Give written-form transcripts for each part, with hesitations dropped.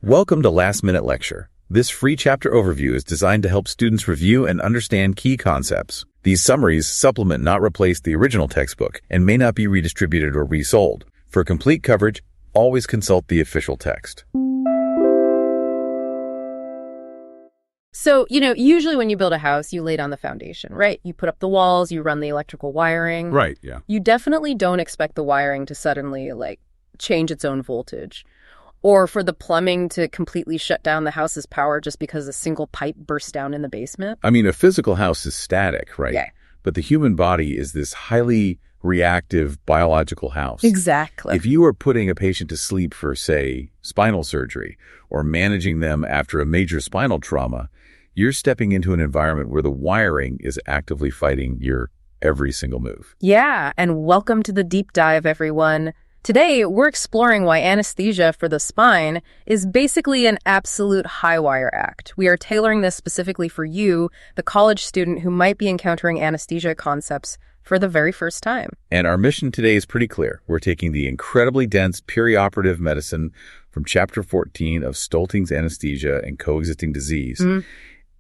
Welcome to Last Minute Lecture. This free chapter overview is designed to help students review and understand key concepts. These summaries supplement, not replace, the original textbook and may not be redistributed or resold. For complete coverage, always consult the official text. So, usually when you build a house, you lay down the foundation, right? You put up the walls, you run the electrical wiring. Right, yeah. You definitely don't expect the wiring to suddenly, change its own voltage. Or for the plumbing to completely shut down the house's power just because a single pipe burst down in the basement. I mean, a physical house is static, right? Yeah. But the human body is this highly reactive biological house. Exactly. If you are putting a patient to sleep for, say, spinal surgery or managing them after a major spinal trauma, you're stepping into an environment where the wiring is actively fighting your every single move. Yeah, and welcome to the deep dive, everyone. Today, we're exploring why anesthesia for the spine is basically an absolute high-wire act. We are tailoring this specifically for you, the college student who might be encountering anesthesia concepts for the very first time. And our mission today is pretty clear. We're taking the incredibly dense perioperative medicine from Chapter 14 of Stolting's Anesthesia and Coexisting Disease,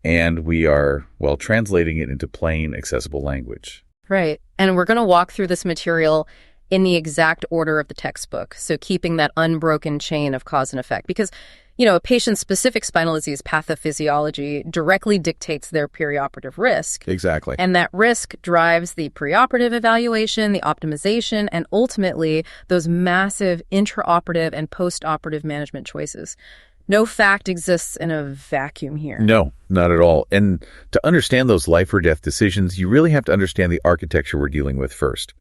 and we are, translating it into plain, accessible language. Right. And we're going to walk through this material in the exact order of the textbook, so keeping that unbroken chain of cause and effect. Because, a patient's specific spinal disease pathophysiology directly dictates their perioperative risk. Exactly. And that risk drives the preoperative evaluation, the optimization, and ultimately those massive intraoperative and postoperative management choices. No fact exists in a vacuum here. No, not at all. And to understand those life or death decisions, you really have to understand the architecture we're dealing with first.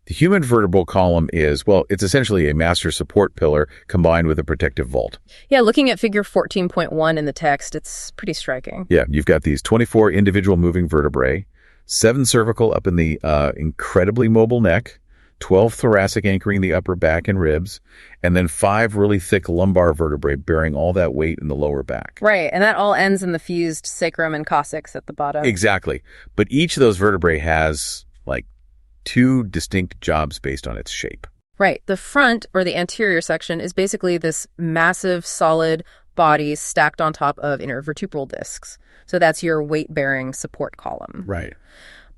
The human vertebral column is, it's essentially a master support pillar combined with a protective vault. Yeah, looking at figure 14.1 in the text, it's pretty striking. Yeah, you've got these 24 individual moving vertebrae, 7 cervical up in the incredibly mobile neck, 12 thoracic anchoring the upper back and ribs, and then 5 really thick lumbar vertebrae bearing all that weight in the lower back. Right, and that all ends in the fused sacrum and coccyx at the bottom. Exactly. But each of those vertebrae has, 2 distinct jobs based on its shape. Right. The front, or the anterior section, is basically this massive, solid body stacked on top of intervertebral discs. So that's your weight-bearing support column. Right.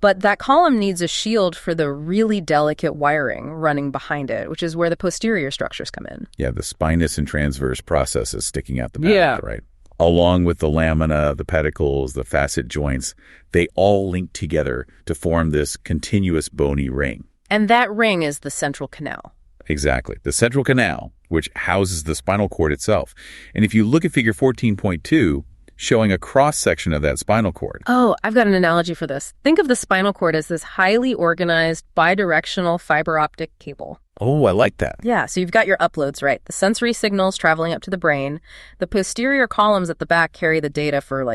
But that column needs a shield for the really delicate wiring running behind it, which is where the posterior structures come in. Yeah, the spinous and transverse processes sticking out the back, right? Along with the lamina, the pedicles, the facet joints, they all link together to form this continuous bony ring. And that ring is the central canal. Exactly. The central canal, which houses the spinal cord itself. And if you look at figure 14.2, showing a cross-section of that spinal cord. Oh, I've got an analogy for this. Think of the spinal cord as this highly organized, bidirectional fiber optic cable. Oh, I like that. Yeah, so you've got your uploads, right? The sensory signals traveling up to the brain. The posterior columns at the back carry the data for,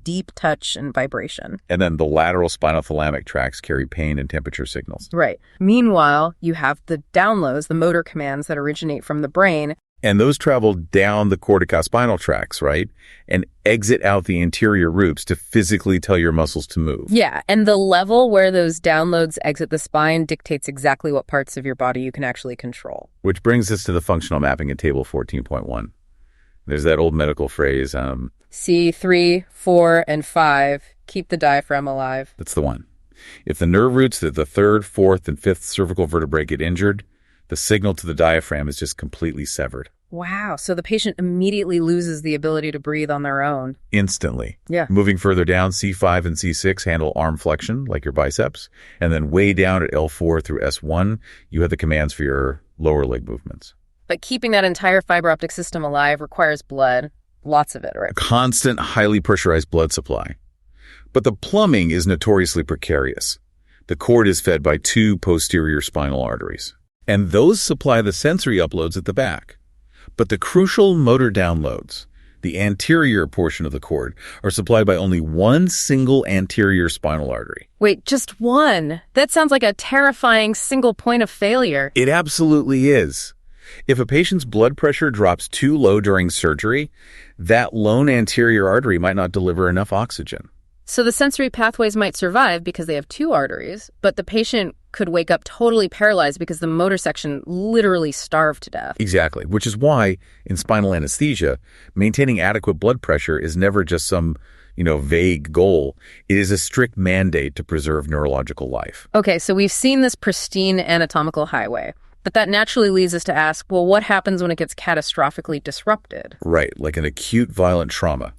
deep touch and vibration. And then the lateral spinothalamic tracts carry pain and temperature signals. Right. Meanwhile, you have the downloads, the motor commands that originate from the brain. And those travel down the corticospinal tracts, right? And exit out the anterior roots to physically tell your muscles to move. Yeah, and the level where those downloads exit the spine dictates exactly what parts of your body you can actually control. Which brings us to the functional mapping in table 14.1. There's that old medical phrase. C3, 4, and 5, keep the diaphragm alive. That's the one. If the nerve roots of the 3rd, 4th, and 5th cervical vertebrae get injured, the signal to the diaphragm is just completely severed. Wow. So the patient immediately loses the ability to breathe on their own. Instantly. Yeah. Moving further down, C5 and C6 handle arm flexion, like your biceps. And then way down at L4 through S1, you have the commands for your lower leg movements. But keeping that entire fiber optic system alive requires blood. Lots of it, right? A constant, highly pressurized blood supply. But the plumbing is notoriously precarious. The cord is fed by 2 posterior spinal arteries. And those supply the sensory uploads at the back. But the crucial motor downloads, the anterior portion of the cord, are supplied by only 1 single anterior spinal artery. Wait, just 1? That sounds like a terrifying single point of failure. It absolutely is. If a patient's blood pressure drops too low during surgery, that lone anterior artery might not deliver enough oxygen. So the sensory pathways might survive because they have two arteries, but the patient could wake up totally paralyzed because the motor section literally starved to death. Exactly, which is why in spinal anesthesia, maintaining adequate blood pressure is never just some, vague goal. It is a strict mandate to preserve neurological life. Okay, so we've seen this pristine anatomical highway, but that naturally leads us to ask, well, what happens when it gets catastrophically disrupted? Right, like an acute violent trauma.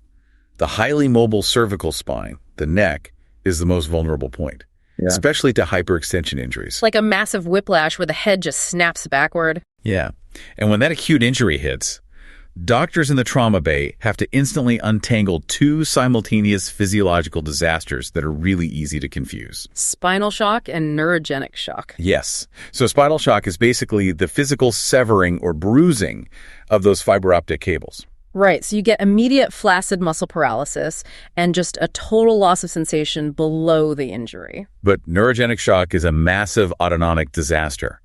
The highly mobile cervical spine, the neck, is the most vulnerable point, especially to hyperextension injuries. Like a massive whiplash where the head just snaps backward. Yeah, and when that acute injury hits, doctors in the trauma bay have to instantly untangle two simultaneous physiological disasters that are really easy to confuse. Spinal shock and neurogenic shock. Yes. So spinal shock is basically the physical severing or bruising of those fiber optic cables. Right, so you get immediate flaccid muscle paralysis and just a total loss of sensation below the injury. But neurogenic shock is a massive autonomic disaster.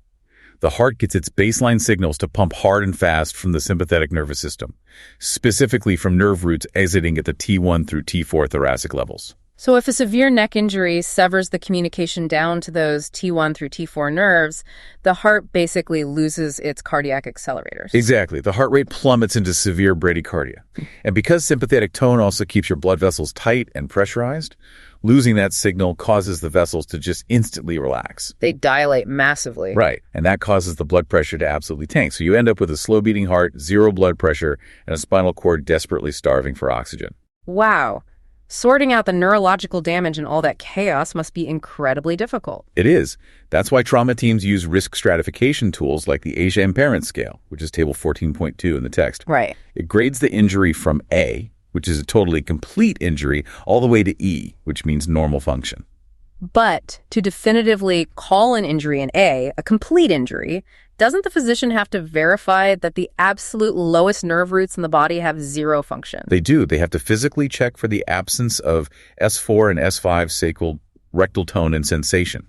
The heart gets its baseline signals to pump hard and fast from the sympathetic nervous system, specifically from nerve roots exiting at the T1 through T4 thoracic levels. So if a severe neck injury severs the communication down to those T1 through T4 nerves, the heart basically loses its cardiac accelerators. Exactly. The heart rate plummets into severe bradycardia. And because sympathetic tone also keeps your blood vessels tight and pressurized, losing that signal causes the vessels to just instantly relax. They dilate massively. Right. And that causes the blood pressure to absolutely tank. So you end up with a slow beating heart, zero blood pressure, and a spinal cord desperately starving for oxygen. Wow. Sorting out the neurological damage and all that chaos must be incredibly difficult. It is. That's why trauma teams use risk stratification tools like the Asia Impairment Scale, which is table 14.2 in the text. Right. It grades the injury from A, which is a totally complete injury, all the way to E, which means normal function. But to definitively call an injury an A, a complete injury, doesn't the physician have to verify that the absolute lowest nerve roots in the body have zero function? They do. They have to physically check for the absence of S4 and S5 sacral rectal tone and sensation.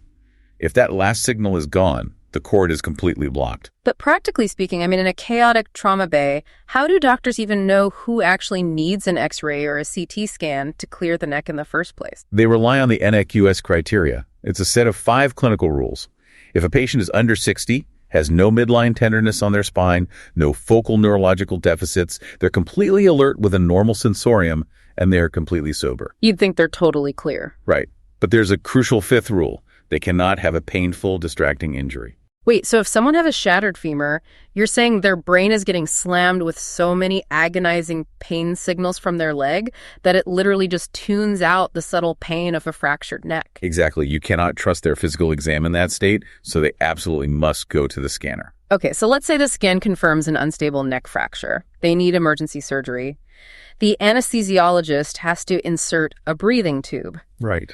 If that last signal is gone, the cord is completely blocked. But practically speaking, in a chaotic trauma bay, how do doctors even know who actually needs an X-ray or a CT scan to clear the neck in the first place? They rely on the NEQS criteria. It's a set of 5 clinical rules. If a patient is under 60, has no midline tenderness on their spine, no focal neurological deficits, they're completely alert with a normal sensorium, and they're completely sober. You'd think they're totally clear. Right. But there's a crucial 5th rule. They cannot have a painful, distracting injury. Wait, so if someone has a shattered femur, you're saying their brain is getting slammed with so many agonizing pain signals from their leg that it literally just tunes out the subtle pain of a fractured neck? Exactly. You cannot trust their physical exam in that state, so they absolutely must go to the scanner. Okay, so let's say the scan confirms an unstable neck fracture. They need emergency surgery. The anesthesiologist has to insert a breathing tube. Right.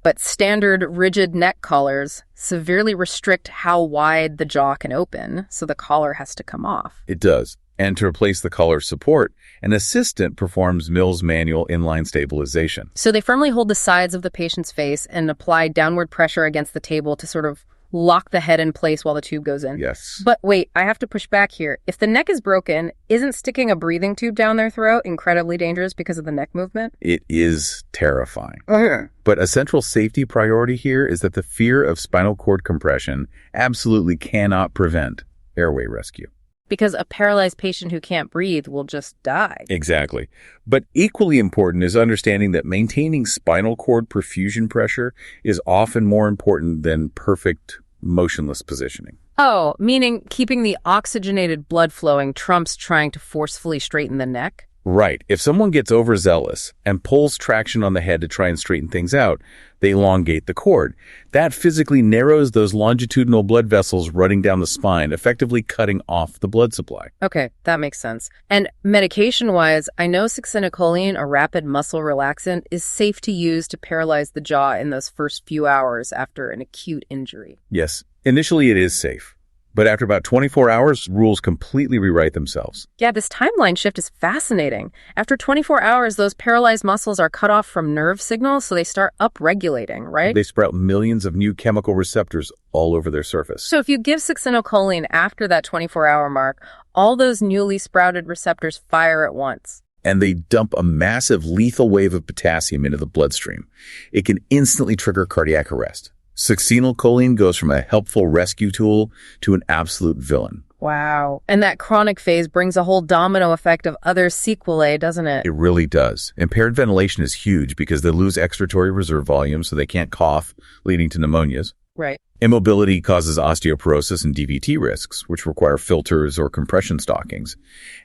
But standard rigid neck collars severely restrict how wide the jaw can open, so the collar has to come off. It does. And to replace the collar support, an assistant performs Mills manual inline stabilization. So they firmly hold the sides of the patient's face and apply downward pressure against the table to sort of lock the head in place while the tube goes in. Yes. But wait, I have to push back here. If the neck is broken, isn't sticking a breathing tube down their throat incredibly dangerous because of the neck movement? It is terrifying. Oh, yeah. But a central safety priority here is that the fear of spinal cord compression absolutely cannot prevent airway rescue. Because a paralyzed patient who can't breathe will just die. Exactly. But equally important is understanding that maintaining spinal cord perfusion pressure is often more important than perfect motionless positioning. Oh, meaning keeping the oxygenated blood flowing trumps trying to forcefully straighten the neck? Right. If someone gets overzealous and pulls traction on the head to try and straighten things out, they elongate the cord. That physically narrows those longitudinal blood vessels running down the spine, effectively cutting off the blood supply. Okay, that makes sense. And medication-wise, I know succinylcholine, a rapid muscle relaxant, is safe to use to paralyze the jaw in those first few hours after an acute injury. Yes, initially it is safe. But after about 24 hours, rules completely rewrite themselves. Yeah, this timeline shift is fascinating. After 24 hours, those paralyzed muscles are cut off from nerve signals, so they start upregulating, right? They sprout millions of new chemical receptors all over their surface. So if you give succinylcholine after that 24-hour mark, all those newly sprouted receptors fire at once. and they dump a massive lethal wave of potassium into the bloodstream. It can instantly trigger cardiac arrest. Succinylcholine goes from a helpful rescue tool to an absolute villain. Wow. And that chronic phase brings a whole domino effect of other sequelae, doesn't it? It really does. Impaired ventilation is huge because they lose expiratory reserve volume, so they can't cough, leading to pneumonias. Right. Immobility causes osteoporosis and DVT risks, which require filters or compression stockings.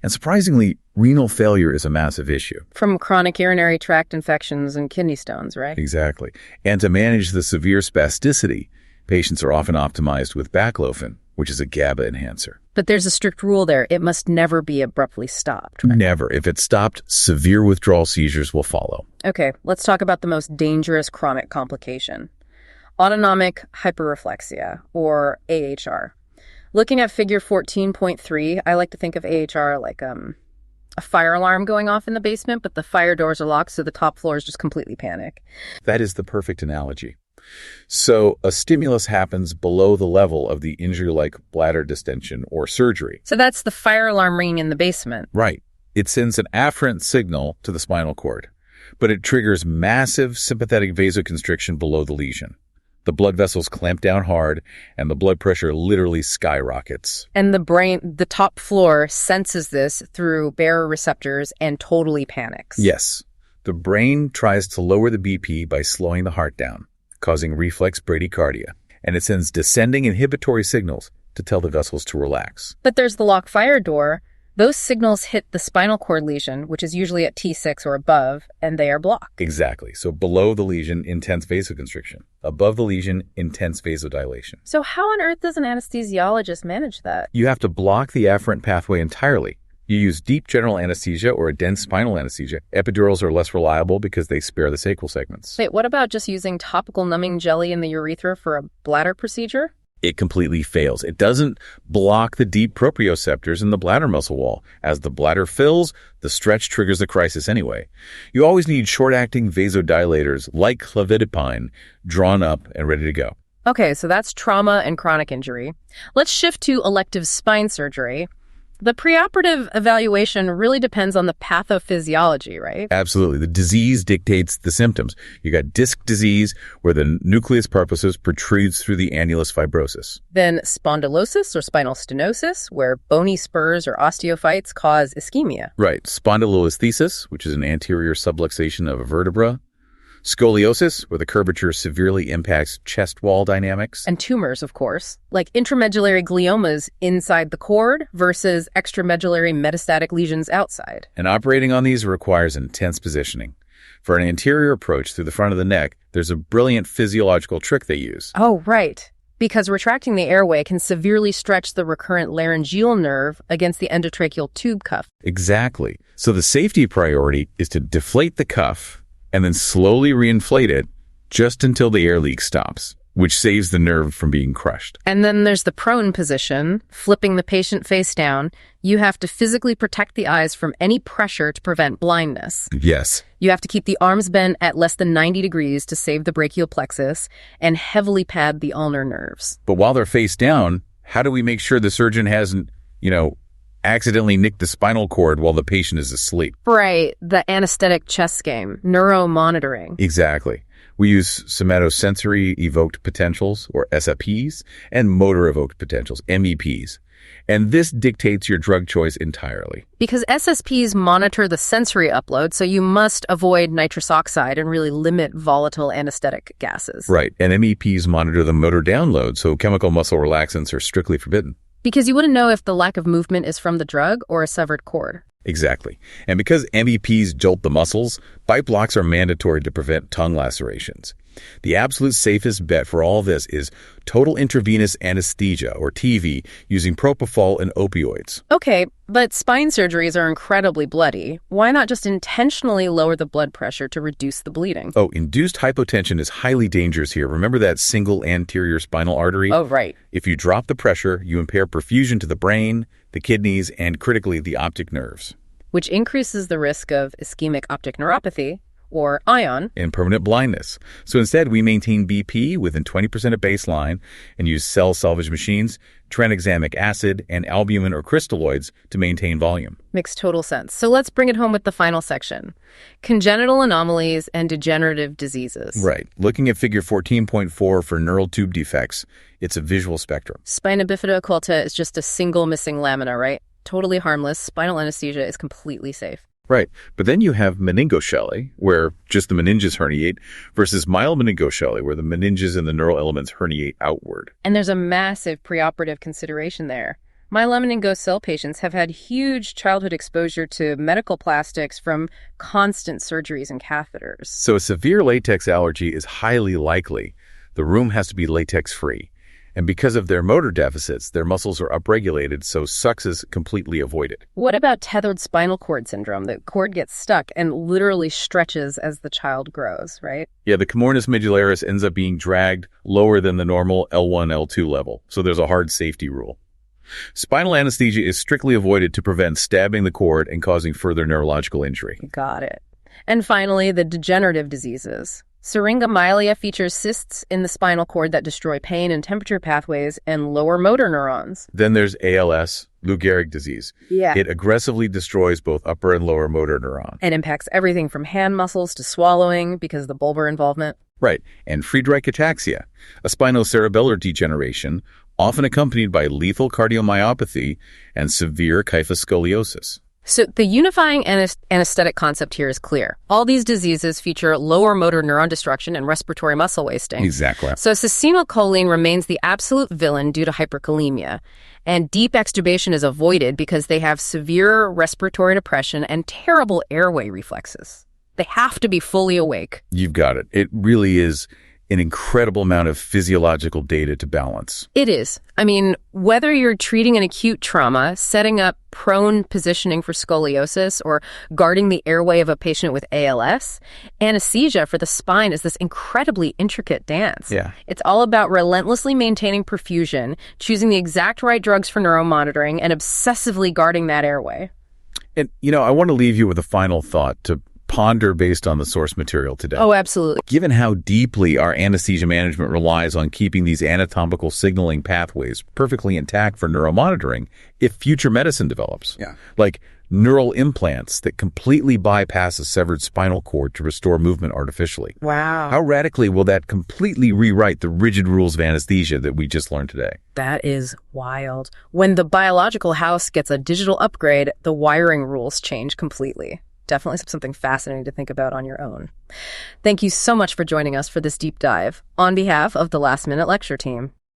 And surprisingly, renal failure is a massive issue. From chronic urinary tract infections and kidney stones, right? Exactly. And to manage the severe spasticity, patients are often optimized with baclofen, which is a GABA enhancer. But there's a strict rule there. It must never be abruptly stopped, right? Never. If it's stopped, severe withdrawal seizures will follow. Okay, let's talk about the most dangerous chronic complication. Autonomic hyperreflexia, or AHR. Looking at figure 14.3, I like to think of AHR like a fire alarm going off in the basement, but the fire doors are locked, so the top floors just completely panic. That is the perfect analogy. So a stimulus happens below the level of the injury like bladder distension or surgery. So that's the fire alarm ringing in the basement. Right. It sends an afferent signal to the spinal cord, but it triggers massive sympathetic vasoconstriction below the lesion. The blood vessels clamp down hard, and the blood pressure literally skyrockets. And the brain, the top floor, senses this through baroreceptors and totally panics. Yes. The brain tries to lower the BP by slowing the heart down, causing reflex bradycardia, and it sends descending inhibitory signals to tell the vessels to relax. But there's the lock fire door. Those signals hit the spinal cord lesion, which is usually at T6 or above, and they are blocked. Exactly. So below the lesion, intense vasoconstriction. Above the lesion, intense vasodilation. So how on earth does an anesthesiologist manage that? You have to block the afferent pathway entirely. You use deep general anesthesia or a dense spinal anesthesia. Epidurals are less reliable because they spare the sacral segments. Wait, what about just using topical numbing jelly in the urethra for a bladder procedure? It completely fails. It doesn't block the deep proprioceptors in the bladder muscle wall. As the bladder fills, the stretch triggers the crisis anyway. You always need short-acting vasodilators like clevidipine drawn up and ready to go. Okay, so that's trauma and chronic injury. Let's shift to elective spine surgery. The preoperative evaluation really depends on the pathophysiology, right? Absolutely. The disease dictates the symptoms. You got disc disease, where the nucleus pulposus protrudes through the annulus fibrosus. Then spondylosis or spinal stenosis, where bony spurs or osteophytes cause ischemia. Right. Spondylolisthesis, which is an anterior subluxation of a vertebra. Scoliosis, where the curvature severely impacts chest wall dynamics. And tumors, of course, like intramedullary gliomas inside the cord versus extramedullary metastatic lesions outside. And operating on these requires intense positioning. For an anterior approach through the front of the neck, there's a brilliant physiological trick they use. Oh, right. Because retracting the airway can severely stretch the recurrent laryngeal nerve against the endotracheal tube cuff. Exactly. So the safety priority is to deflate the cuff and then slowly reinflate it just until the air leak stops, which saves the nerve from being crushed. And then there's the prone position, flipping the patient face down. You have to physically protect the eyes from any pressure to prevent blindness. Yes. You have to keep the arms bent at less than 90 degrees to save the brachial plexus and heavily pad the ulnar nerves. But while they're face down, how do we make sure the surgeon hasn't, accidentally nicked the spinal cord while the patient is asleep? Right, the anesthetic chess game, neuromonitoring. Exactly. We use somatosensory evoked potentials, or SEPs, and motor evoked potentials, MEPs. And this dictates your drug choice entirely. Because SSPs monitor the sensory upload, so you must avoid nitrous oxide and really limit volatile anesthetic gases. Right, and MEPs monitor the motor download, so chemical muscle relaxants are strictly forbidden. Because you wouldn't know if the lack of movement is from the drug or a severed cord. Exactly. And because MEPs jolt the muscles, bite blocks are mandatory to prevent tongue lacerations. The absolute safest bet for all this is total intravenous anesthesia, or TV, using propofol and opioids. Okay, but spine surgeries are incredibly bloody. Why not just intentionally lower the blood pressure to reduce the bleeding? Oh, induced hypotension is highly dangerous here. Remember that single anterior spinal artery? Oh, right. If you drop the pressure, you impair perfusion to the brain, the kidneys, and critically the optic nerves. Which increases the risk of ischemic optic neuropathy, or ion, and permanent blindness. So instead, we maintain BP within 20% of baseline and use cell salvage machines, tranexamic acid, and albumin or crystalloids to maintain volume. Makes total sense. So let's bring it home with the final section. Congenital anomalies and degenerative diseases. Right. Looking at figure 14.4 for neural tube defects, it's a visual spectrum. Spina bifida occulta is just a single missing lamina, right? Totally harmless. Spinal anesthesia is completely safe. Right. But then you have meningocele, where just the meninges herniate, versus mild meningocele, where the meninges and the neural elements herniate outward. And there's a massive preoperative consideration there. Myelomeningocele patients have had huge childhood exposure to medical plastics from constant surgeries and catheters. So a severe latex allergy is highly likely. The room has to be latex-free. And because of their motor deficits, their muscles are upregulated, so sucks is completely avoided. What about tethered spinal cord syndrome? The cord gets stuck and literally stretches as the child grows, right? Yeah, the comornis medullaris ends up being dragged lower than the normal L1, L2 level, so there's a hard safety rule. Spinal anesthesia is strictly avoided to prevent stabbing the cord and causing further neurological injury. Got it. And finally, the degenerative diseases. Syringomyelia features cysts in the spinal cord that destroy pain and temperature pathways and lower motor neurons. Then there's ALS, Lou Gehrig's disease. Yeah. It aggressively destroys both upper and lower motor neurons. And impacts everything from hand muscles to swallowing because of the bulbar involvement. Right. And Friedreich ataxia, a spinocerebellar degeneration, often accompanied by lethal cardiomyopathy and severe kyphoscoliosis. So the unifying anesthetic concept here is clear. All these diseases feature lower motor neuron destruction and respiratory muscle wasting. Exactly. So succinylcholine remains the absolute villain due to hyperkalemia. And deep extubation is avoided because they have severe respiratory depression and terrible airway reflexes. They have to be fully awake. You've got it. It really is an incredible amount of physiological data to balance. It is. I mean, whether you're treating an acute trauma, setting up prone positioning for scoliosis, or guarding the airway of a patient with ALS, anesthesia for the spine is this incredibly intricate dance. Yeah. It's all about relentlessly maintaining perfusion, choosing the exact right drugs for neuromonitoring, and obsessively guarding that airway. And, I want to leave you with a final thought to ponder based on the source material today. Oh, absolutely. Given how deeply our anesthesia management relies on keeping these anatomical signaling pathways perfectly intact for neuromonitoring, if future medicine develops, like neural implants that completely bypass a severed spinal cord to restore movement artificially. Wow. How radically will that completely rewrite the rigid rules of anesthesia that we just learned today? That is wild. When the biological house gets a digital upgrade, the wiring rules change completely. Definitely something fascinating to think about on your own. Thank you so much for joining us for this deep dive on behalf of the Last Minute Lecture team.